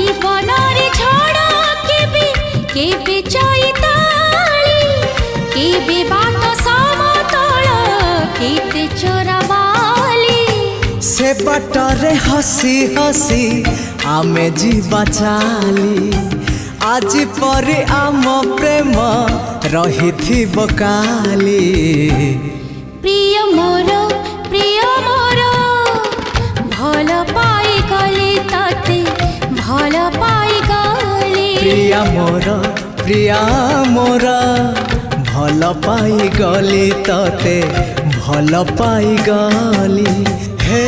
जीवन रे झड़ केबे केबे चैताली केबे बाट समतल केते चोराबाली से बाटरे हसी हसी आमे जीवा चाली आज परे आम प्रेम रही थी काली। प्रिय मोर भल पाई गली तते भल पाई गली प्रिया मोर भल पाई गली तते भल पाई गली। हे